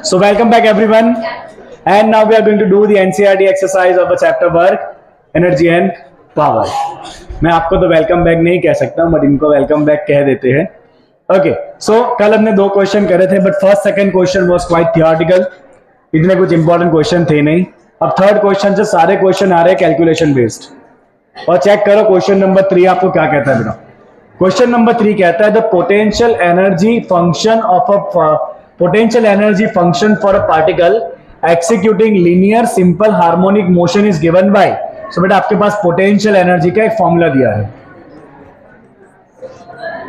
So welcome back everyone, and now we are going to do the NCERT exercise of the chapter work Energy and Power. मैं आपको तो welcome back नहीं कह सकता but इनको welcome back कह देते हैं. ओके, सो कल हमने 2 क्वेश्चन करे थे but first second question was quite theoretical, इतने कुछ इंपॉर्टेंट क्वेश्चन थे नहीं. अब थर्ड क्वेश्चन से सारे क्वेश्चन आ रहे हैं कैलकुलेशन बेस्ड. और चेक करो क्वेश्चन नंबर 3 आपको क्या कहता है बेटा. क्वेश्चन नंबर 3 कहता है the potential energy function of a potential energy function for a particle executing linear simple harmonic motion is given by. So बेटा आपके पास पोटेंशियल एनर्जी का एक फॉर्मूला दिया है.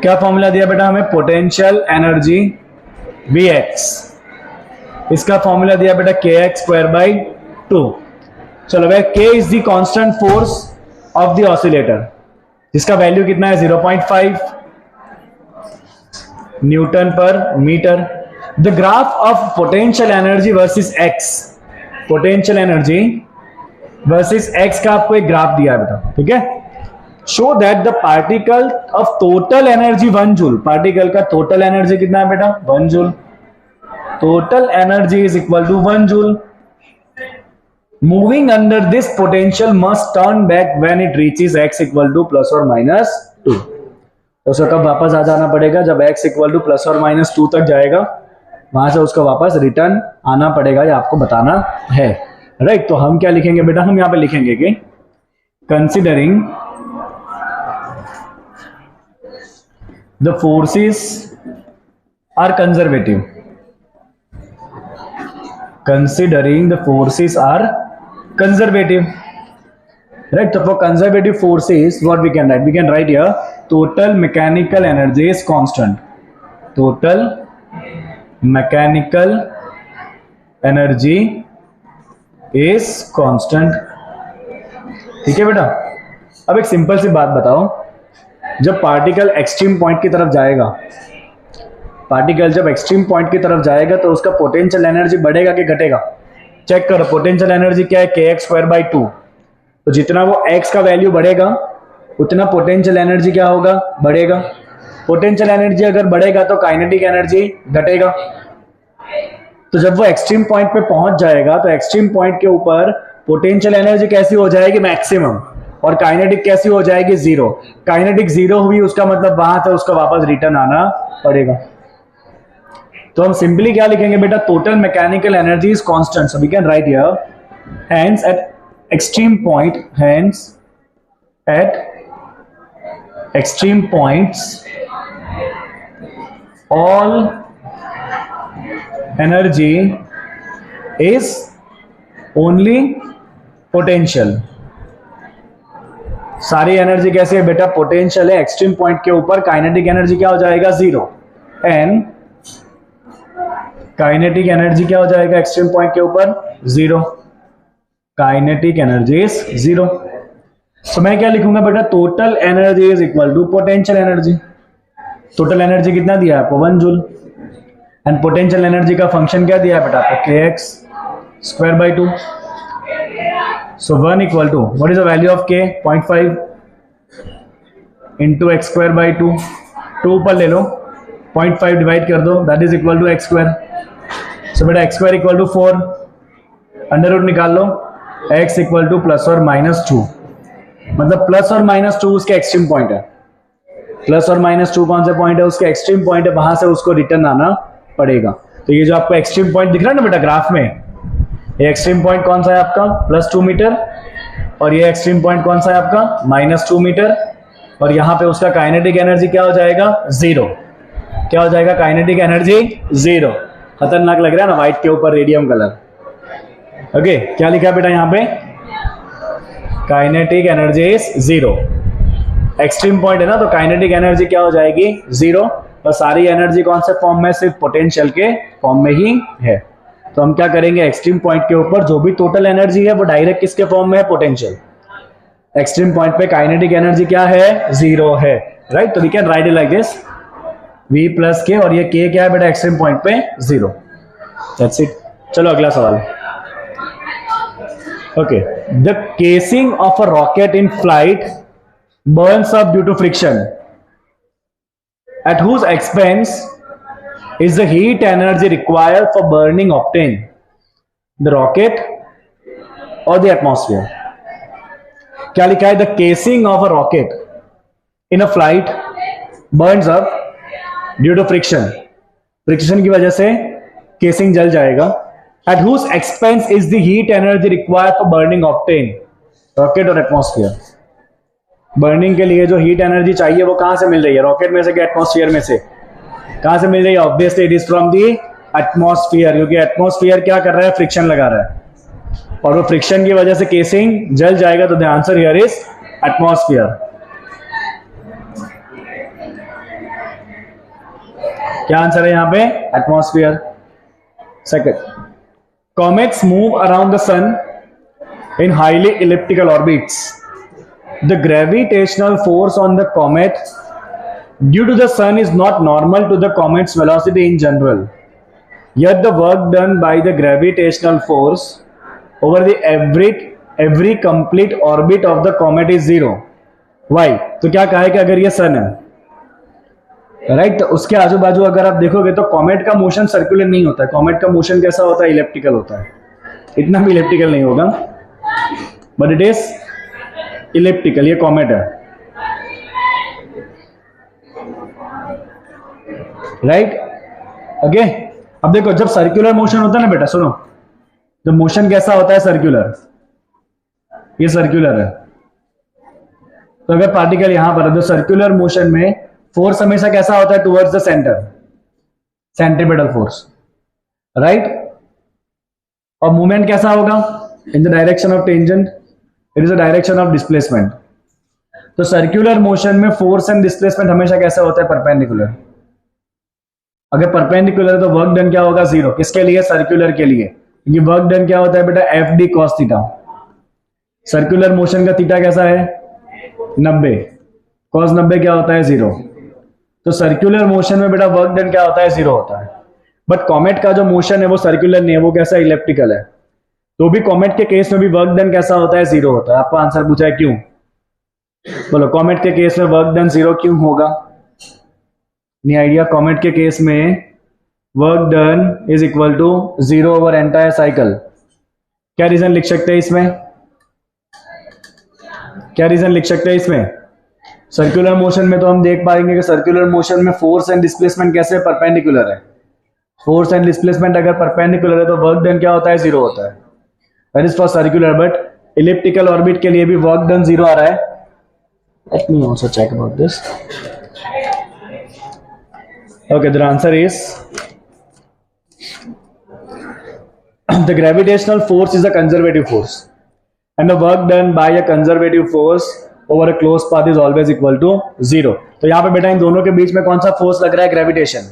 क्या फॉर्मूला दिया बेटा हमें? पोटेंशियल एनर्जी Vx, इसका फॉर्मूला दिया बेटा kx स्क्वायर बाई 2. चलो भाई, k is the constant force of the oscillator जिसका वैल्यू कितना है 0.5 न्यूटन पर metre. The graph of potential energy versus x, potential energy versus x का आपको एक ग्राफ दिया है बेटा, ठीक है. Show that the particle of total energy 1 joule, particle का टोटल एनर्जी कितना है बेटा? 1 joule. Total energy is equal to 1 joule. Moving under this potential must turn back when it reaches x equal to plus or minus 2. तो उसका कब वापस आ जाना पड़ेगा? जब x इक्वल टू प्लस और माइनस 2 तक जाएगा, वहां से उसका वापस रिटर्न आना पड़ेगा, ये आपको बताना है. राइट, तो हम क्या लिखेंगे बेटा? हम यहां पे लिखेंगे कि considering the forces are conservative. Considering the forces are conservative. Right, तो for conservative forces what we can write? We can write here total mechanical energy is constant. Total mechanical energy is constant. ठीक है बेटा. अब एक simple सी बात बताओ, जब particle extreme point की तरफ जाएगा, पार्टिकल जब एक्सट्रीम पॉइंट की तरफ जाएगा तो उसका पोटेंशियल एनर्जी बढ़ेगा कि घटेगा? चेक करो, पोटेंशियल एनर्जी क्या है? kx square by 2. तो जितना वो x का वैल्यू बढ़ेगा उतना पोटेंशियल एनर्जी क्या होगा? बढ़ेगा. पोटेंशियल एनर्जी अगर बढ़ेगा तो काइनेटिक एनर्जी घटेगा. तो जब वो एक्सट्रीम पॉइंट पे पहुंच जाएगा तो एक्सट्रीम पॉइंट के ऊपर पोटेंशियल एनर्जी कैसी हो जाएगी? मैक्सिमम. और काइनेटिक कैसी हो जाएगी? 0. काइनेटिक 0 हुई, उसका मतलब वहां से उसका वापस रिटर्न आना पड़ेगा. तो हम सिंपली क्या लिखेंगे बेटा? Total mechanical energy is constant. So we can write here hence at extreme point, hence at extreme points all energy is only potential. सारी एनर्जी कैसी है बेटा? पोटेंशियल है. एक्सट्रीम पॉइंट के ऊपर काइनेटिक एनर्जी क्या हो जाएगा? 0. एंड काइनेटिक एनर्जी क्या हो जाएगा एक्सट्रीम पॉइंट के ऊपर? 0. Kinetic energy is 0. तो मैं क्या लिखूंगा बेटा? Total energy is equal to potential energy. Total energy कितना दिया है आपको? 1 जूल. एंड पोटेंशियल एनर्जी का फंक्शन क्या दिया है बेटा आपको? kx square by 2. So 1 equal to what is the value of k? 0.5 into X square by 2. 2 ऊपर ले लो, 0.5 डिवाइड कर दो, that is equal to x square. So बेटा x square equal to 4, under root निकाल लो, x इक्वल टू प्लस और minus 2. मतलब प्लस और माइनस 2 उसके एक्सट्रीम पॉइंट है. प्लस और माइनस 2 कौन सा पॉइंट है? उसके एक्सट्रीम पॉइंट है, वहां से उसको रिटर्न आना पड़ेगा. तो ये जो आपको एक्सट्रीम पॉइंट दिख रहा है ना बेटा ग्राफ में, ये एक्सट्रीम पॉइंट कौन सा है आपका? +2 मीटर. और ये एक्सट्रीम पॉइंट कौन सा है आपका? -2 मीटर. और यहाँ पे उसका काइनेटिक एनर्जी क्या हो जाएगा? 0. क्या हो जाएगा? Kinetic energy 0. खतरनाक लग रहा है ना व्हाइट के ऊपर रेडियम कलर. ओके, क्या लिखा है बेटा यहाँ पे? Kinetic energy is 0. Extreme point है ना, तो काइनेटिक एनर्जी क्या हो जाएगी? 0. और सारी एनर्जी कौन से फॉर्म में? सिर्फ पोटेंशियल के फॉर्म में ही है. तो हम क्या करेंगे? एक्सट्रीम पॉइंट के ऊपर जो भी टोटल एनर्जी है वो डायरेक्ट किसके फॉर्म में है? पोटेंशियल. एक्सट्रीम पॉइंट पे काइनेटिक एनर्जी क्या है? 0 है. राइट, तो we can write it like this v plus k. और ये k क्या है बेटा? एक्सट्रीम पॉइंट पे 0. That's it. चलो अगला सवाल. Okay, the casing of a rocket in flight burns up due to friction. At whose expense is the heat energy required for burning obtained? The rocket or the atmosphere? क्या लिखा है? The casing of a rocket in a flight burns up due to friction. Friction की वजह से casing जल जाएगा. At whose expense is the heat energy required for burning obtained? Rocket और atmosphere? Burning के लिए जो हीट एनर्जी चाहिए वो कहां से मिल रही है? रॉकेट में से कि एटमॉस्फेयर में से? कहां से मिल रही है? Obviously it is from the atmosphere, क्योंकि एटमॉस्फेयर क्या कर रहा है? फ्रिक्शन लगा रहा है, और वो फ्रिक्शन की वजह से केसिंग जल जाएगा. तो the answer here is atmosphere. क्या आंसर है यहां पे? Atmosphere. Second, comets move around the sun in highly elliptical orbits. The gravitational force on the comet due to the sun is not normal to the comet's velocity in general. Yet the work done by the gravitational force over the every complete orbit of the comet is zero. Why? तो क्या कहा है कि अगर ये सन है, right, तो उसके आजू बाजू अगर आप देखोगे तो कॉमेट का मोशन सर्कुलर नहीं होता है. कॉमेट का मोशन कैसा होता है? इलेप्टिकल होता है. इतना भी इलेप्टिकल नहीं होगा, बट इट इज इलिप्टिकल. ये कॉमेट है, राइट. ओके, अब देखो जब सर्कुलर मोशन होता है ना बेटा, सुनो, जब मोशन कैसा होता है? सर्कुलर. ये सर्कुलर है, तो अगर पार्टिकल यहां पर है तो सर्कुलर मोशन में फोर्स हमेशा कैसा होता है? Towards the centre, centripetal force, right. और मूवमेंट कैसा होगा? In the direction of tangent. It is a direction of displacement. तो सर्कुलर मोशन में फोर्स एंड डिस्प्लेसमेंट हमेशा कैसा होता है? परपेंडिकुलर. अगर परपेंडिकुलर है तो वर्क डन क्या होगा? जीरो. किसके लिए? सर्कुलर के लिए, क्योंकि वर्क डन क्या होता है बेटा? F D cos theta. Circular motion का थीटा कैसा है? 90. कॉस 90 क्या होता है? जीरो. तो सर्कुलर मोशन में बेटा वर्क डन क्या होता है? जीरो होता है. बट कॉमेट का जो मोशन है वो सर्कुलर नहीं है, वो कैसा? इलेप्टिकल है. तो भी कॉमेट के केस में भी वर्क डन कैसा होता है? जीरो होता है. आपको आंसर पूछा है क्यों? बोलो, कॉमेट के केस में वर्क डन जीरो क्यों होगा? नहीं आइडिया? कॉमेट के केस में work done is equal to zero over entire cycle. क्या रीजन लिख सकते हैं इसमें? क्या रीजन लिख सकते हैं इसमें? सर्कुलर मोशन में तो हम देख पाएंगे कि सर्कुलर मोशन में फोर्स एंड डिस्प्लेसमेंट कैसे? परपेंडिकुलर है. फोर्स एंड डिस्प्लेसमेंट अगर परपेंडिकुलर है तो वर्क डन क्या होता है? जीरो होता है. That is for circular, but elliptical orbit के लिए भी work done zero आ रहा है. Let me also check about this. Okay, the answer is the gravitational force is a conservative force, and the work done by a conservative force over a closed path is always equal to zero. तो यहाँ पे बेटा इन दोनों के बीच में कौन सा force लग रहा है? ग्रेविटेशन.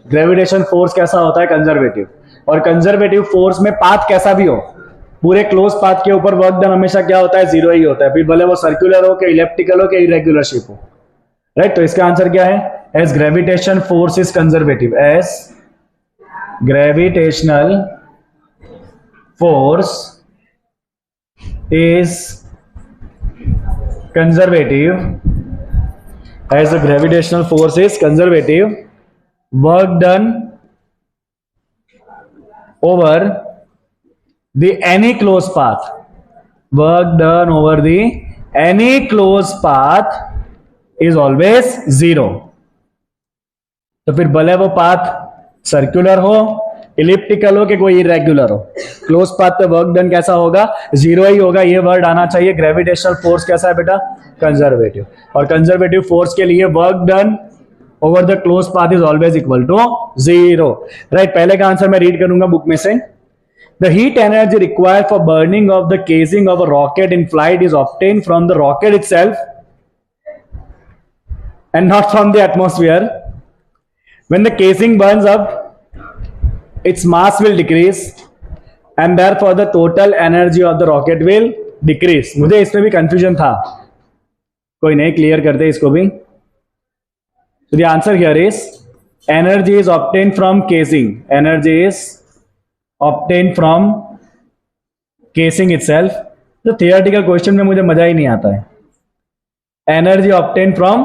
ग्रेविटेशन फोर्स कैसा होता है? कंजर्वेटिव. और कंजर्वेटिव फोर्स में पाथ कैसा भी हो, पूरे क्लोज पाथ के ऊपर वर्क डन हमेशा क्या होता है? जीरो ही होता है. फिर भले वो सर्कुलर हो कि इलेप्टिकल हो कि इरेगुलर शेप हो, राइट. तो इसका आंसर क्या है? As gravitation force is conservative. As gravitational force is conservative. As the gravitational force is conservative, work done over the any closed path, work done over the any closed path is always zero. तो फिर भले वो path circular हो, elliptical हो कि कोई irregular हो, close path पे वर्क डन कैसा होगा? जीरो ही होगा. ये वर्ड आना चाहिए. ग्रेविटेशनल फोर्स कैसा है बेटा? कंजर्वेटिव. और कंजर्वेटिव फोर्स के लिए work done over the close path is always equal to zero, right. पहले का आंसर मैं रीड करूंगा बुक में से. The heat energy required for burning of the casing of a rocket in flight is obtained from the rocket itself and not from the atmosphere. When the casing burns up, its mass will decrease and therefore the total energy of the rocket will decrease. मुझे इसमें भी confusion था, कोई नहीं, clear करते इसको भी. So the answer here is energy is obtained from casing. Energy is obtained from casing itself. तो थियोरेटिकल क्वेश्चन में मुझे मजा ही नहीं आता है. Energy obtained from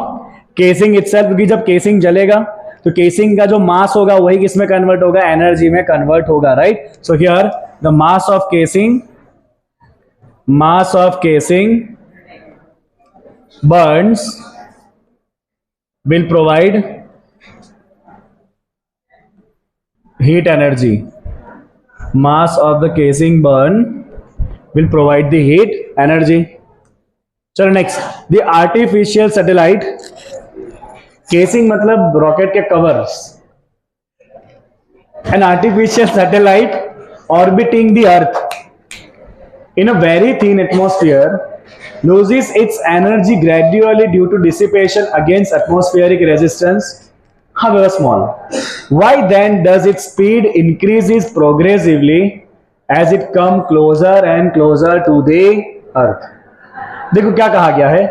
casing itself, क्योंकि जब केसिंग जलेगा तो केसिंग का जो मास होगा वही किसमें कन्वर्ट होगा, एनर्जी में कन्वर्ट होगा, right. So here the mass of casing burns will provide heat energy. Mass of the casing burn will provide the heat energy. चलो next, the artificial satellite, casing मतलब रॉकेट के covers, an artificial satellite orbiting the earth in a very thin atmosphere loses its energy gradually due to dissipation against atmospheric resistance, however small. Why then does its speed increases progressively as it comes closer and closer to the earth? देखो क्या कहा गया है,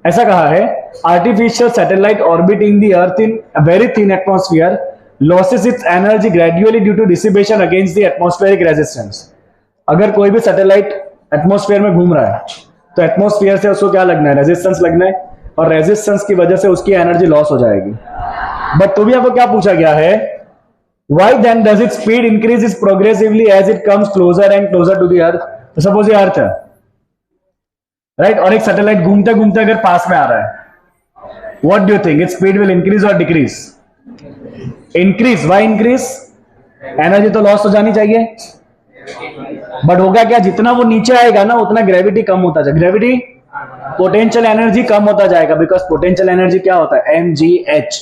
ऐसा कहा है artificial satellite orbiting the earth in a very thin atmosphere loses its energy gradually due to dissipation against the atmospheric resistance. अगर कोई भी सैटेलाइट एटमॉस्फेयर में घूम रहा है तो एटमॉस्फेयर से उसको क्या लगना है, रेजिस्टेंस लगना है, और रेजिस्टेंस की वजह से उसकी एनर्जी लॉस हो जाएगी। बट तो भी आपको क्या पूछा गया है, why then does it speed increases progressively as it comes closer and closer to the earth. तो सपोज ये अर्थ है, राइट, और एक सैटेलाइट घूमते घूमते अगर पास में आ रहा है, what do you think, it's speed will increase और decrease? Increase. Why increase? Energy तो लॉस हो जानी चाहिए, बट होगा क्या, जितना वो नीचे आएगा ना उतना ग्रेविटी कम होता जाएगा, ग्रेविटी पोटेंशियल एनर्जी कम होता जाएगा, बिकॉज पोटेंशियल एनर्जी क्या होता है, mgh।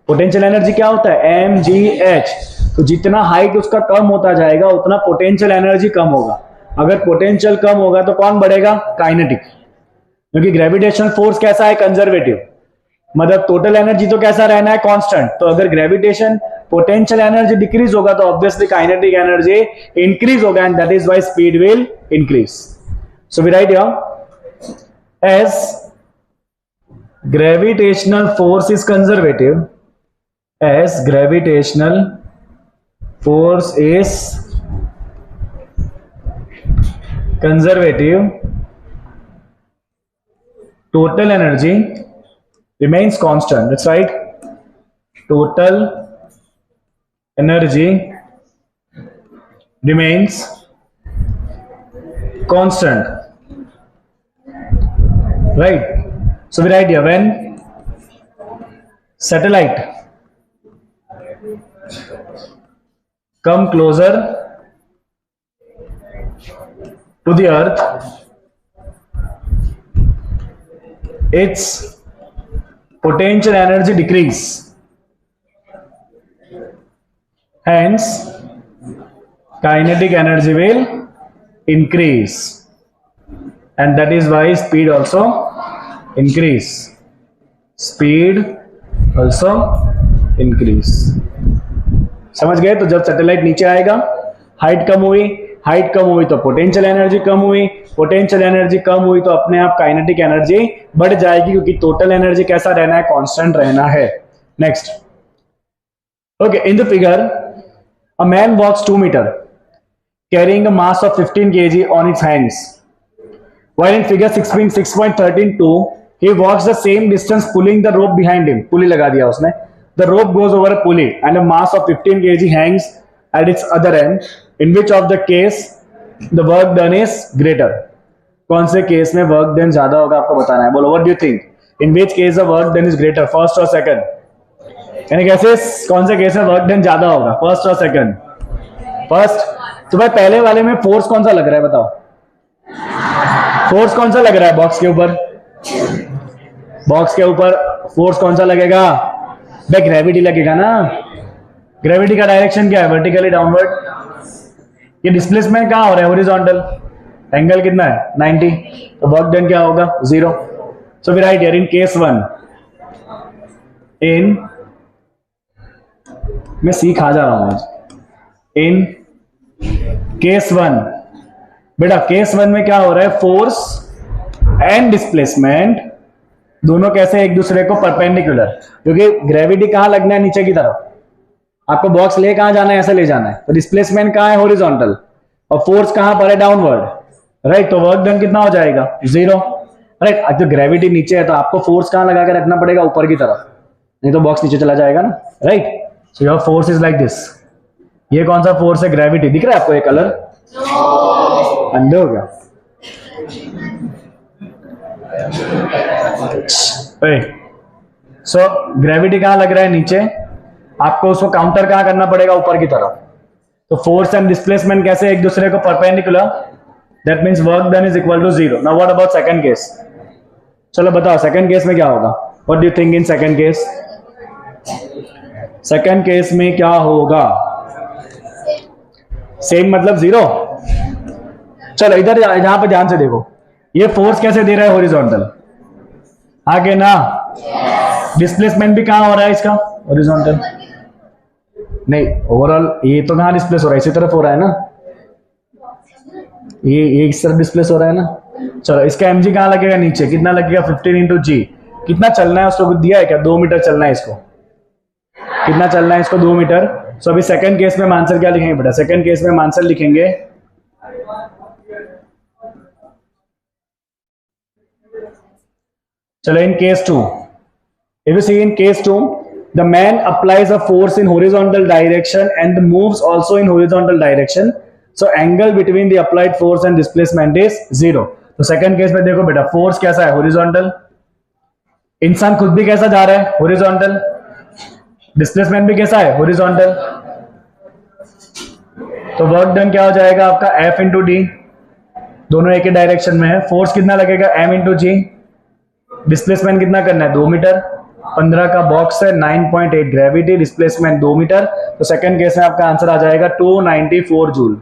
पोटेंशियल एनर्जी क्या होता है, mgh। तो जितना हाइट उसका कम होता जाएगा उतना पोटेंशियल एनर्जी कम होगा। अगर पोटेंशियल कम होगा तो कौन बढ़ेगा, काइनेटिक, क्योंकि ग्रेविटेशन फोर्स कैसा है, कंजर्वेटिव, मतलब टोटल एनर्जी तो कैसा रहना है, कांस्टेंट। तो अगर ग्रेविटेशन पोटेंशियल एनर्जी डिक्रीज होगा तो ऑब्वियसली काइनेटिक एनर्जी इंक्रीज होगा, and that is why speed will increase. So we write here as gravitational force is conservative, as gravitational force is conservative, total energy remains constant. That's right. Total energy remains constant. Right. So we write here, when satellite come closer to the earth, its potential energy decrease, hence kinetic energy will increase, and that is why speed also increase, speed also increase। समझ गए? तो जब satellite नीचे आएगा, height कम हुई, height कम हुई तो potential energy कम हुई, पोटेंशियल एनर्जी कम हुई तो अपने आप काइनेटिक एनर्जी बढ़ जाएगी, क्योंकि टोटल एनर्जी कैसा रहना है, कांस्टेंट रहना है। Next, okay, in the figure a man walks 2 metre carrying a mass of 15 kg on its hands, while in figure 6.13.2 he walks the same distance pulling the rope behind him। पुली लगा दिया उसने, the rope goes over a pulley and a mass of 15 kg hangs at its other end, in which of the case the work done is greater। कौन से case में work done ज्यादा होगा आपको बताना है, बोलो what do you think, in which case the work done is greater, first और सेकंड, यानी कैसे कौन से केस में वर्क डन ज्यादा होगा, फर्स्ट और सेकंड? फर्स्ट। तो भाई पहले वाले में फोर्स कौन सा लग रहा है बताओ, फोर्स कौन सा लग रहा है, बॉक्स के ऊपर, बॉक्स के ऊपर फोर्स कौन सा लगेगा, भाई ग्रेविटी लगेगा ना। ग्रेविटी का डायरेक्शन क्या है, वर्टिकली डाउनवर्ड। ये डिस्प्लेसमेंट कहां हो रहा है, हॉरिजॉन्टल, एंगल कितना है 90, तो वर्क डन क्या होगा 0। So we write here in case 1, इन मैं सीख आ जा रहा हूं आज, इन केस 1 बेटा, केस 1 में क्या हो रहा है, फोर्स एंड डिस्प्लेसमेंट दोनों कैसे एक दूसरे को परपेंडिकुलर, क्योंकि ग्रेविटी कहां लगना है, नीचे की तरफ, आपको बॉक्स ले कहां जाना है, ऐसे ले जाना है, तो डिस्प्लेसमेंट कहां है, हॉरिजॉन्टल, और फोर्स कहां पर है, डाउनवर्ड, राइट। तो वर्क डन कितना हो जाएगा 0, राइट। तो ग्रेविटी नीचे है तो आपको फोर्स कहां लगा के रखना पड़ेगा, ऊपर की तरफ, नहीं तो बॉक्स नीचे चला जाएगा ना, right. So your force is like this. ये कौन सा फोर्स है? ग्रेविटी। दिख रहा है आपको ये कलर? अंधे हो गया? सो ग्रेविटी कहां लग रहा है? नीचे। आपको उसको काउंटर कहां करना पड़ेगा? ऊपर की तरफ। तो फोर्स एंड डिस्प्लेसमेंट कैसे एक दूसरे को perpendicular, that means work done is equal to 0। Now what about second case? चलो बताओ सेकंड केस में क्या होगा? What do you think in second case? Second case में क्या होगा? सेम मतलब 0। चलो इधर यहां पे ध्यान से देखो, ये फोर्स कैसे दे रहा है? हॉरिजॉन्टल। आगे ना डिस्प्लेसमेंट भी कहां हो रहा है इसका? हॉरिजॉन्टल। नहीं, ओवरऑल ये तो कहां डिस्प्लेस हो रहा है? इसी तरफ हो रहा है ना, ये इस तरफ डिस्प्लेस हो रहा है ना। चलो इसका mg कहां लगेगा? नीचे। कितना लगेगा? 15 इंटू जी। कितना चलना है उसको दिया है क्या? 2 मीटर चलना है इसको। कितना चलना है इसको? 2 मीटर। सो अभी सेकंड केस में आंसर क्या लिखेंगे बेटा? सेकंड केस में आंसर लिखेंगे चलो in case 2, if you see in case 2, the man applies a force in horizontal direction and moves also in horizontal direction, so angle between the applied force and displacement is 0। तो second case में देखो बेटा, force कैसा है? Horizontal. इंसान खुद भी कैसा जा रहा है? हॉरिजॉन्टल। डिस्प्लेसमेंट भी कैसा है? हॉरिजॉन्टल। तो वर्क डन क्या हो जाएगा आपका? F into D. दोनों एक ही डायरेक्शन में है। फोर्स कितना लगेगा? M इंटू जी। डिस्प्लेसमेंट कितना करना है? 2 मीटर। 15 का बॉक्स है, 9.8 ग्रेविटी, डिस्प्लेसमेंट 2 मीटर। तो सेकंड केस में आपका आंसर आ जाएगा 294 जूल।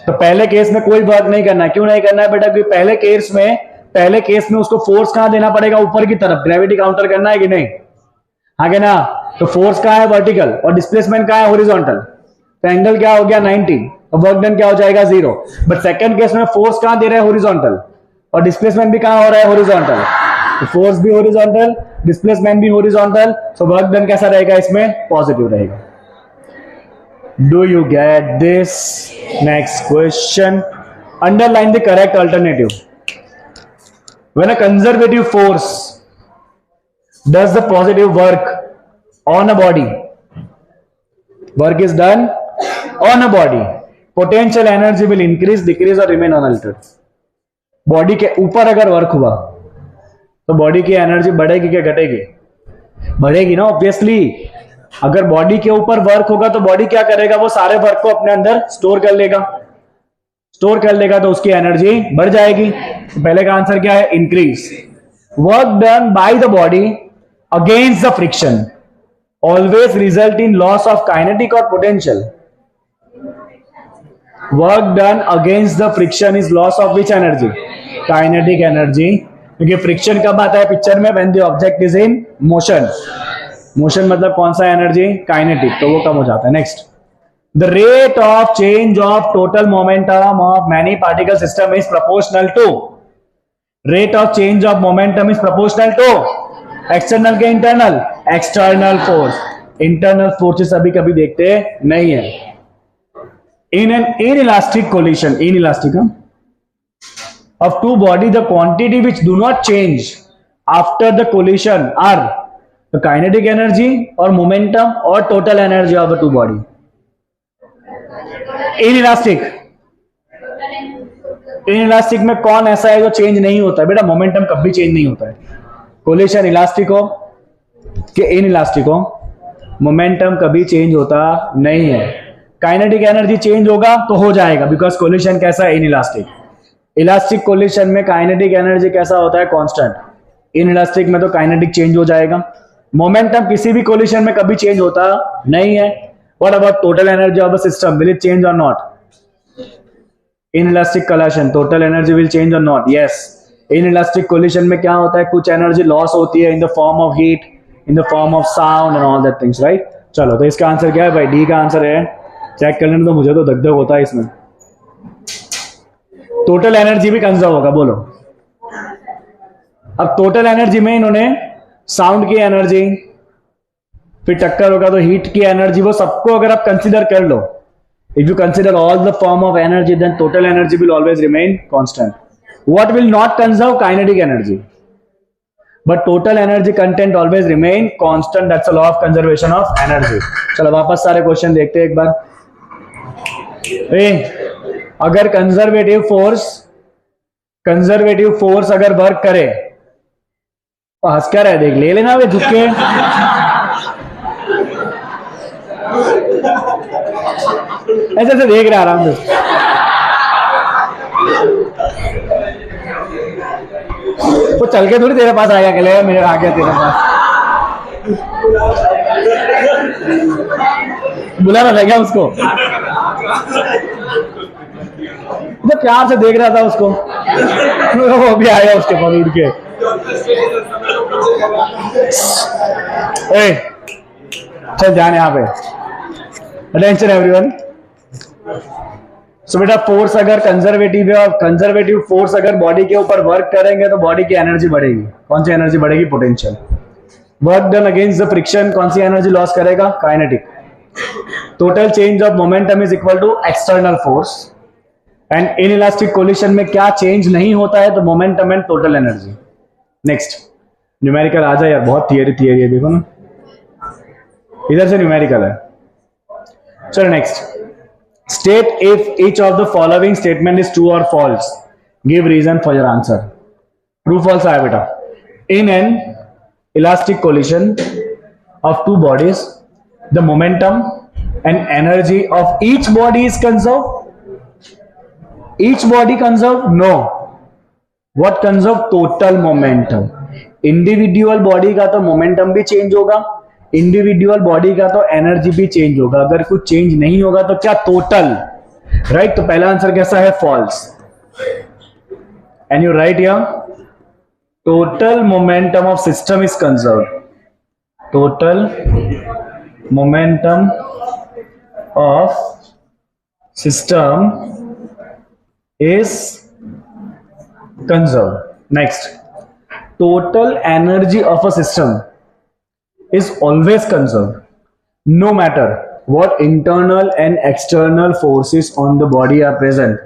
तो पहले केस में कोई वर्क नहीं करना है। क्यों नहीं करना है बेटा? क्योंकि पहले केस में उसको फोर्स कहां देना पड़ेगा? ऊपर की तरफ। ग्रेविटी काउंटर करना है कि नहीं? आगे ना। तो फोर्स कहां है? वर्टिकल। और डिस्प्लेसमेंट कहां है? हॉरिजॉन्टल। तो एंगल क्या हो गया? 90। और वर्क डन क्या हो जाएगा? 0। बट सेकंड केस में फोर्स कहां दे रहे हैं? हॉरिजॉन्टल। और डिस्प्लेसमेंट भी कहां हो रहा है? हॉरिजॉन्टल। तो फोर्स भी हॉरिजॉन्टल, डिस्प्लेसमेंट भी हॉरिजॉन्टल। सो वर्क डन कैसा रहेगा इसमें? पॉजिटिव रहेगा। Do you get this? Next question, underline the correct alternative. When a conservative force does the positive work on a body, work is done on a body, potential energy will increase, decrease और remain unaltered. Body के ऊपर अगर work हुआ तो body की energy बढ़ेगी क्या घटेगी? बढ़ेगी ना, ऑब्वियसली। अगर बॉडी के ऊपर वर्क होगा तो बॉडी क्या करेगा? वो सारे वर्क को अपने अंदर स्टोर कर लेगा। स्टोर कर लेगा तो उसकी एनर्जी बढ़ जाएगी। तो पहले का आंसर क्या है? Increase. Work done by the body against the friction always result in loss of kinetic और potential. Work done against the friction is loss of which energy? Kinetic energy. क्योंकि फ्रिक्शन कब आता है पिक्चर में? When the object is in motion. Motion मतलब कौन सा energy? Kinetic. तो वो कम हो जाता है। Next, the rate of change of total momentum of many particle system is proportional to, rate of change of momentum is proportional to external के internal? External force. Internal forces अभी कभी देखते नहीं है। In an inelastic collision, inelastic of two body, the quantity which do not change after the collision are the kinetic energy or momentum or total energy of the two body. Inelastic, inelastic में कौन ऐसा है जो change नहीं होता है? बेटा momentum कभी चेंज नहीं होता है। कोलिशन इलास्टिक हो कि इनइलास्टिक हो, मोमेंटम कभी चेंज होता नहीं है। काइनेटिक एनर्जी चेंज होगा तो हो जाएगा, बिकॉज कोलिशन कैसा है? इनइलास्टिक। इलास्टिक कोलिशन में काइनेटिक एनर्जी कैसा होता है? कांस्टेंट। इनइलास्टिक में तो काइनेटिक चेंज हो जाएगा। मोमेंटम किसी भी कोलिशन में कभी चेंज होता नहीं है। What about total energy of the system? Will it change और not? Inelastic collision total energy will change और नॉट? यस। इनइलास्टिक कोलिशन में क्या होता है? कुछ एनर्जी लॉस होती है in the form of heat, in the form of sound and all that things, right? चलो तो इसका आंसर क्या है भाई? डी का आंसर है। चेक कर लेने तो मुझे तो धक धक होता है इसमें। टोटल एनर्जी भी कंजर्व होगा, बोलो। अब टोटल एनर्जी में इन्होंने साउंड की एनर्जी, फिर टक्कर होगा तो हीट की एनर्जी, वो सबको अगर आप कंसीडर कर लो, if you consider all the form of energy, then total energy will always remain constant. What will not conserve? Kinetic energy. but total energy content always remain constant. That's a law of conservation of energy. चलो वापस सारे question देखते हैं एक बार. अगर conservative force अगर work करे तो हंस क्या रहे, देख ले लेना वे झुक के. ऐसे ऐसे देख रहे आराम से. वो चल के थोड़ी तेरे पास आएगा, अकेले मेरे आ गया तेरे पास. बुलाना लगा उसको. तो प्यार से देख रहा था उसको, वो भी आया उसके पास उड़ के. चल जाने यहाँ पे. Attention everyone. सो बेटा फोर्स अगर कंजर्वेटिव है और कंजर्वेटिव फोर्स अगर बॉडी के ऊपर वर्क करेंगे तो बॉडी की एनर्जी बढ़ेगी. कौन सी एनर्जी बढ़ेगी? Potential. Work done against the friction कौन सी एनर्जी लॉस करेगा? Kinetic. Total change of momentum is equal to external force. And inelastic collision में क्या चेंज नहीं होता है? तो momentum and total energy. Next numerical आ जाए यार, बहुत थियरी है देखो ना, इधर से न्यूमेरिकल है. चलो next. State if each of the following statement is true or false. Give reason for your answer. True, false है बेटा. In an elastic collision of two bodies, the momentum and energy of each body is conserved. Each body conserved? No. What conserved? Total momentum. Individual body का तो momentum भी change होगा, individual body का तो energy भी change होगा. अगर कुछ चेंज नहीं होगा तो क्या? टोटल. राइट. तो पहला आंसर कैसा है? False. And you write here total momentum of system is conserved. Total momentum of system is conserved. Next. Total energy of a system is always conserved no matter what internal and external forces on the body are present.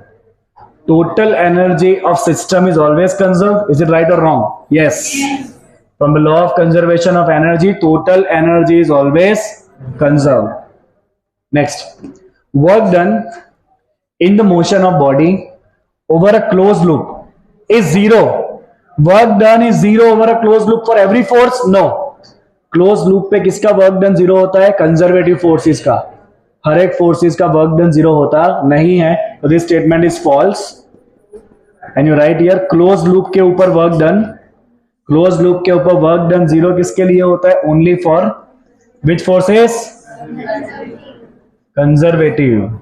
Total energy of system is always conserved. Is it right or wrong? Yes. From the law of conservation of energy, total energy is always conserved. Next. Work done in the motion of body over a closed loop is zero. Work done is zero over a closed loop for every force? No. Close loop पे किसका work done zero होता है? Conservative forces का. हर एक forces का work done zero होता नहीं है. तो this statement is false. And you write here close loop के ऊपर वर्क डन, क्लोज लूप के ऊपर वर्क डन जीरो किसके लिए होता है? Only for which forces? Conservative.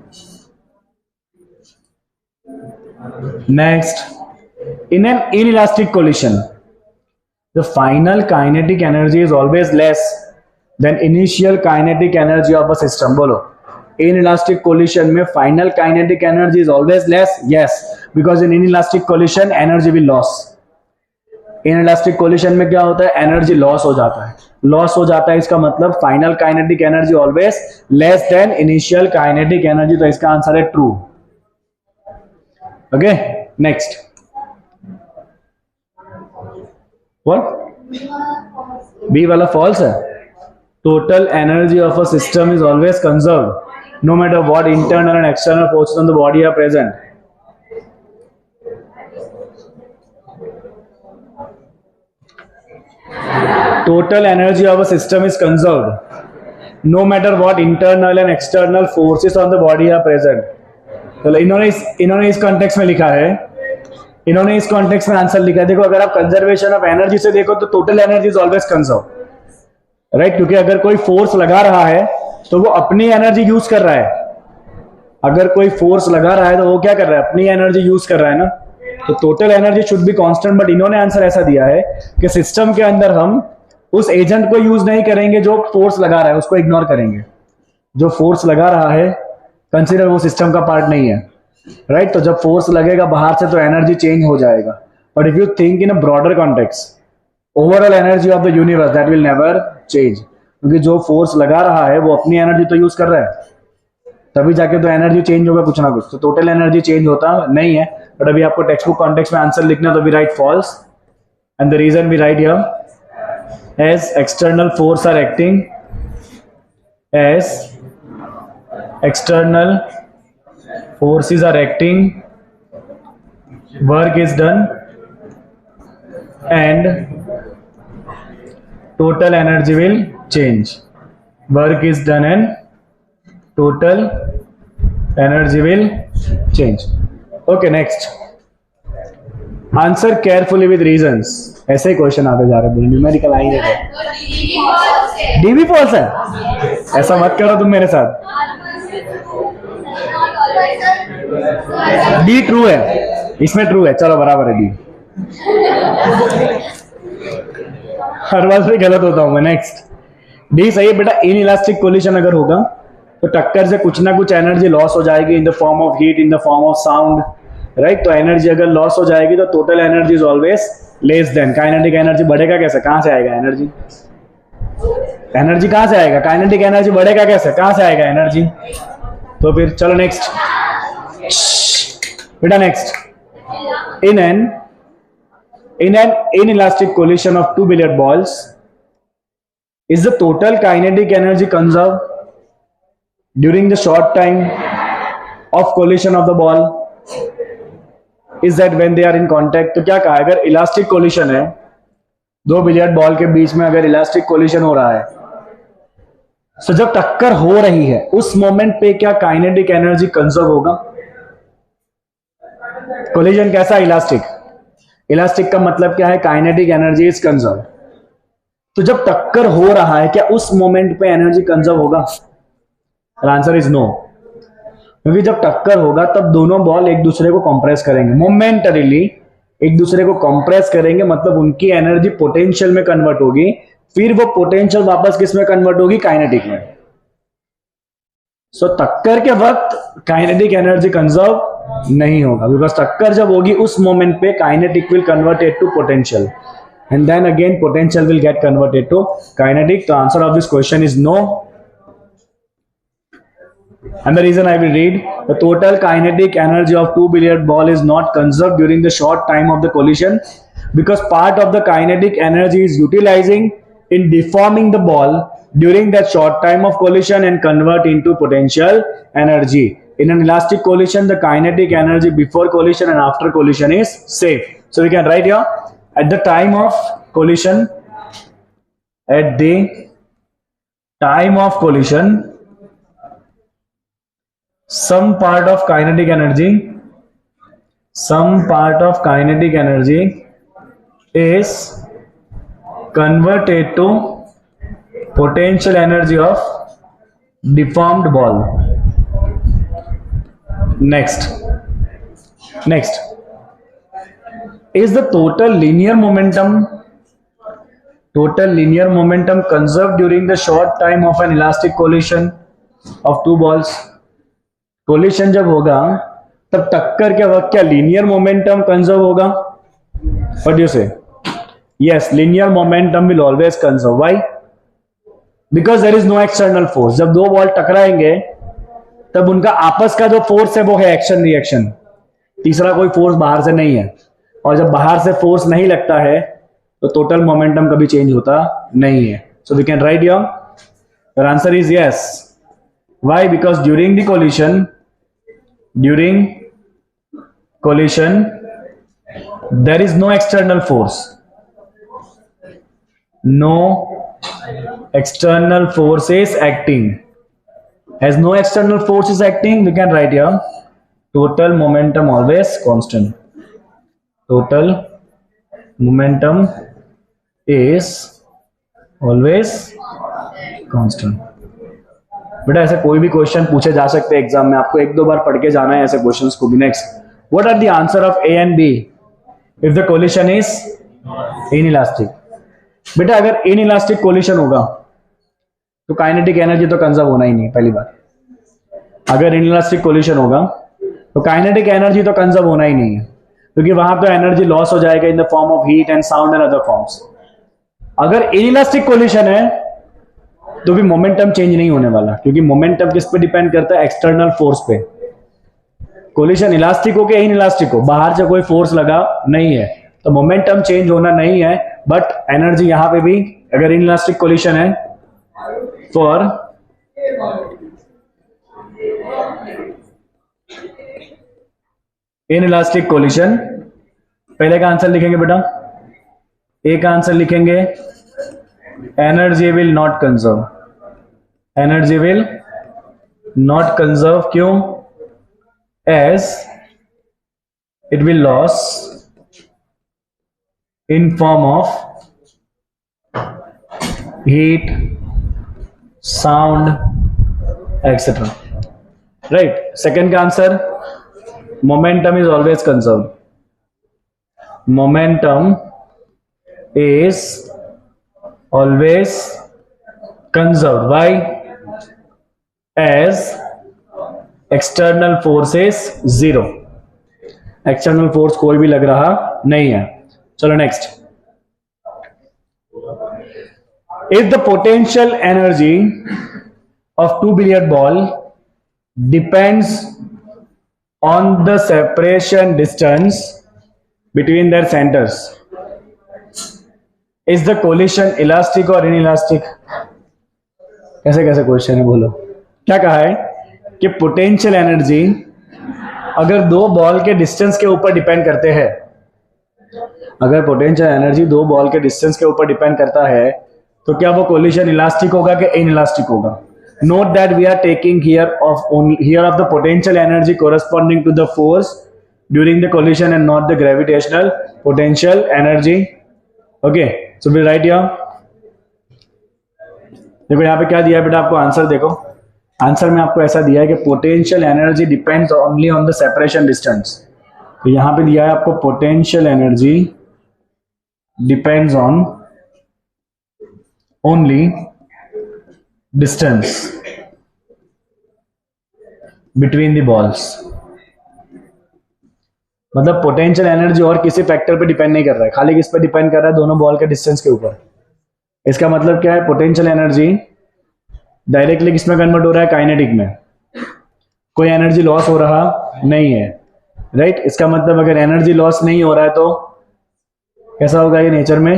Next. In an inelastic collision the final kinetic energy is always less than initial kinetic energy of a system. बोलो. Inelastic collision में final kinetic energy is always less? Yes, because in inelastic collision energy will loss. Inelastic collision में क्या होता है? Energy loss हो जाता है. Loss हो जाता है इसका मतलब final kinetic energy always less than initial kinetic energy. तो इसका आंसर है true. Okay, next. What? B वाला false है. Total energy of a system is always conserved no matter what internal and external forces on the body are present. Total energy of a system is conserved no matter what internal and external forces on the body are present. तो इन्होंने इस context में लिखा है, इन्होंने इस context में answer लिखा है. देखो अगर आप कंजर्वेशन ऑफ एनर्जी से देखो तो total energy is always conserve. Right. क्योंकि अगर कोई फोर्स लगा रहा है तो वो अपनी एनर्जी यूज कर रहा है. अगर कोई फोर्स लगा रहा है तो वो क्या कर रहा है? अपनी एनर्जी यूज कर रहा है ना. तो total energy should be constant. But इन्होंने आंसर ऐसा दिया है कि सिस्टम के अंदर हम उस एजेंट को यूज नहीं करेंगे जो फोर्स लगा रहा है, उसको इग्नोर करेंगे. जो फोर्स लगा रहा है कंसीडर वो सिस्टम का पार्ट नहीं है. राइट. तो जब फोर्स लगेगा बाहर से तो एनर्जी चेंज हो जाएगा. But if you think in a broader context, overall energy of the universe that will never change. क्योंकि जो फोर्स लगा रहा है वो अपनी एनर्जी तो यूज कर रहा है, तभी जाके तो एनर्जी चेंज होगा कुछ ना कुछ. तो टोटल एनर्जी चेंज होता नहीं है. बट अभी आपको टेक्स्ट बुक कॉन्टेक्स्ट में आंसर लिखना, तो we write false. And the reason we write here as external force are acting, as external forces are acting, work is done and total energy will change. Work is done and total energy will change. Okay, next. Answer carefully with reasons. ऐसे ही question आते जा रहे हैं, numerical आई नहीं है। DB false है, ऐसा मत करो तुम मेरे साथ। डी ट्रू है, इसमें ट्रू है, चलो बराबर है डी। हर बार से गलत होता हूं मैं। नेक्स्ट, डी सही है बेटा। इन इलास्टिक कोलिशन अगर होगा तो टक्कर से कुछ ना कुछ एनर्जी लॉस हो जाएगी इन the form of heat, in the form of sound, right. तो एनर्जी अगर लॉस हो जाएगी तो total energy is always less than kinetic energy. बढ़ेगा कैसे, कहां से आएगा एनर्जी? एनर्जी कहां से आएगा? काइनेटिक एनर्जी बढ़ेगा कैसे, कहां से आएगा एनर्जी? तो फिर चलो नेक्स्ट बेटा। Next, in an inelastic collision of two billiard balls, is the total kinetic energy conserved during the short time of collision of the ball? Is that when they are in contact? तो क्या कहा, अगर elastic collision है, दो billiard ball के बीच में अगर elastic collision हो रहा है, तो जब टक्कर हो रही है उस मोमेंट पे क्या काइनेटिक एनर्जी कंजर्व होगा? कोलिजन कैसा? इलास्टिक। इलास्टिक का मतलब क्या है? Kinetic energy is conserve. तो जब टक्कर हो रहा है क्या उस मोमेंट पे एनर्जी कंजर्व होगा? आंसर इज नो, क्योंकि जब टक्कर होगा तब दोनों बॉल एक दूसरे को कंप्रेस करेंगे, मोमेंटरीली एक दूसरे को कंप्रेस करेंगे, मतलब उनकी एनर्जी पोटेंशियल में कन्वर्ट होगी, फिर वो पोटेंशियल वापस किस में कन्वर्ट होगी? काइनेटिक में। सो टक्कर के वक्त काइनेटिक एनर्जी कंजर्व नहीं होगा, बिकॉज टक्कर जब होगी उस मोमेंट पे kinetic will converted to potential and then again potential will get converted to kinetic. तो answer of this question is no. And the reason I will read, the total kinetic energy of two billiard ball is not conserved during the short time of the collision because part of the kinetic energy is utilizing in deforming the ball during that short time of collision and convert into potential energy. In an elastic collision, the kinetic energy before collision and after collision is same. So we can write here, at the time of collision, at the time of collision, some part of kinetic energy is converted to potential energy of deformed ball. Next, is the total linear momentum conserved during the short time of an elastic collision of two balls? Collision जब होगा तब टक्कर के वक्त क्या linear momentum conserve होगा? What do you say? Yes, linear momentum will always conserve. Why? Because there is no external force. जब दो बॉल टकराएंगे तब उनका आपस का जो फोर्स है वो है एक्शन रिएक्शन, तीसरा कोई फोर्स बाहर से नहीं है। और जब बाहर से फोर्स नहीं लगता है तो टोटल मोमेंटम कभी चेंज होता नहीं है। So we can write your answer is yes. Why? Because during collision there is no external force. No external force is acting. As no external force is acting, we can write here total momentum always constant. Total momentum is always constant. बेटा ऐसे कोई भी question पूछे जा सकते हैं exam में, आपको एक दो बार पढ़ के जाना है ऐसे क्वेश्चंस को भी। Next, what are the answer of A and B if the collision is inelastic? बेटा अगर इनइलास्टिक कोलिशन होगा तो काइनेटिक एनर्जी तो कंजर्व होना ही नहीं, पहली बात। अगर इनइलास्टिक कोलिशन होगा तो काइनेटिक एनर्जी तो कंजर्व होना ही नहीं है, क्योंकि वहां तो एनर्जी लॉस हो जाएगा इन the form of heat and sound and other forms. अगर इनइलास्टिक कोलिशन है तो भी मोमेंटम चेंज नहीं होने वाला, क्योंकि मोमेंटम किस पे डिपेंड करता है? एक्सटर्नल फोर्स पे। कोलिशन इलास्टिक हो के इनइलास्टिक हो, बाहर से कोई फोर्स लगा नहीं है तो मोमेंटम चेंज होना नहीं है, बट एनर्जी यहां पे भी अगर इनइलास्टिक कोलिशन है फॉर इनइलास्टिक कोलिशन, पहले का आंसर लिखेंगे बेटा, ए का आंसर लिखेंगे energy will not conserve, energy will not conserve, क्यों? As it will loss in form of heat, sound etcetera. Right, second का answer momentum is always conserved, momentum is always conserved, why? As external force is zero, external force कोई भी लग रहा नहीं है। चलो next, if the potential energy of two billiard ball depends on the separation distance between their centers, is the collision elastic or inelastic? कैसे कैसे question है, बोलो। क्या कहा है कि पोटेंशियल एनर्जी अगर दो बॉल के डिस्टेंस के ऊपर डिपेंड करते हैं, अगर पोटेंशियल एनर्जी दो बॉल के डिस्टेंस के ऊपर डिपेंड करता है तो क्या वो कोलिशन इलास्टिक होगा कि इनइलास्टिक होगा? Note that we are taking here of the potential energy corresponding to the force during the collision and not the gravitational potential energy. Okay, so we'll write here. देखो यहाँ पे क्या दिया है बेटा आपको, आंसर देखो, आंसर में आपको ऐसा दिया है कि potential energy depends only on the separation distance. तो यहाँ पे दिया है आपको potential energy depends on only distance between the balls, मतलब पोटेंशियल एनर्जी और किसी फैक्टर पे डिपेंड नहीं कर रहा है, खाली किस पे डिपेंड कर रहा है? दोनों बॉल के डिस्टेंस के ऊपर। इसका मतलब क्या है? पोटेंशियल एनर्जी डायरेक्टली किसमें कन्वर्ट हो रहा है? काइनेटिक में, कोई एनर्जी लॉस हो रहा नहीं है। राइट, इसका मतलब अगर एनर्जी लॉस नहीं हो रहा है तो कैसा होगा ये नेचर में?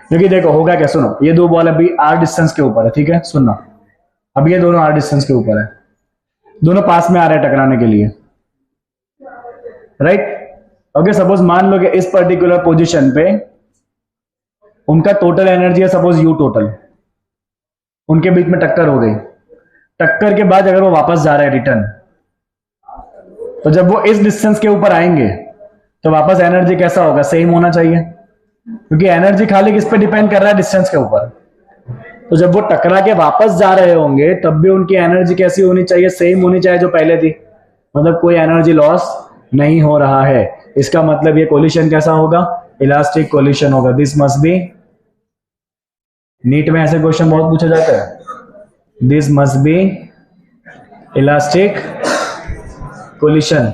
क्योंकि देखो होगा क्या, सुनो, ये दो बॉल अभी आर डिस्टेंस के ऊपर है, ठीक है, सुनना, अब ये दोनों आर डिस्टेंस के ऊपर है, दोनों पास में आ रहे हैं टकराने के लिए। राइट, ओके, सपोज मान लो कि इस पर्टिकुलर पोजीशन पे उनका टोटल एनर्जी है सपोज यू टोटल, उनके बीच में टक्कर हो गई, टक्कर के बाद अगर वो वापस जा रहा है रिटर्न, तो जब वो इस डिस्टेंस के ऊपर आएंगे तो वापस एनर्जी कैसा होगा? सेम होना चाहिए, क्योंकि एनर्जी खाली किस पे डिपेंड कर रहा है? डिस्टेंस के ऊपर। तो जब वो टकरा के वापस जा रहे होंगे तब भी उनकी एनर्जी कैसी होनी चाहिए? सेम होनी चाहिए जो पहले थी, मतलब कोई एनर्जी लॉस नहीं हो रहा है। इसका मतलब ये कोलिशन कैसा होगा? इलास्टिक कोलिशन होगा। दिस मस्ट बी, नीट में ऐसे क्वेश्चन बहुत पूछा जाता है, this must be elastic collision.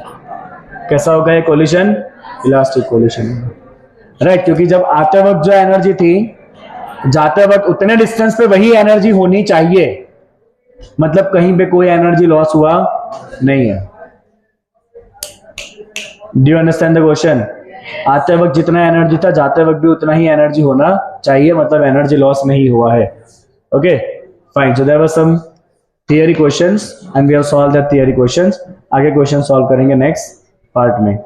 कैसा होगा ये कोलिशन? Elastic collision. राइट, क्योंकि जब आते वक्त जो एनर्जी थी, जाते वक्त उतने डिस्टेंस पे वही एनर्जी होनी चाहिए, मतलब कहीं पे कोई एनर्जी लॉस हुआ नहीं है। Do you understand the question? आते वक्त जितना एनर्जी था जाते वक्त भी उतना ही एनर्जी होना चाहिए, मतलब एनर्जी लॉस नहीं हुआ है। Okay fine, so there were some theory questions and we have solved that theory questions. आगे क्वेश्चन सॉल्व करेंगे नेक्स्ट पार्ट में।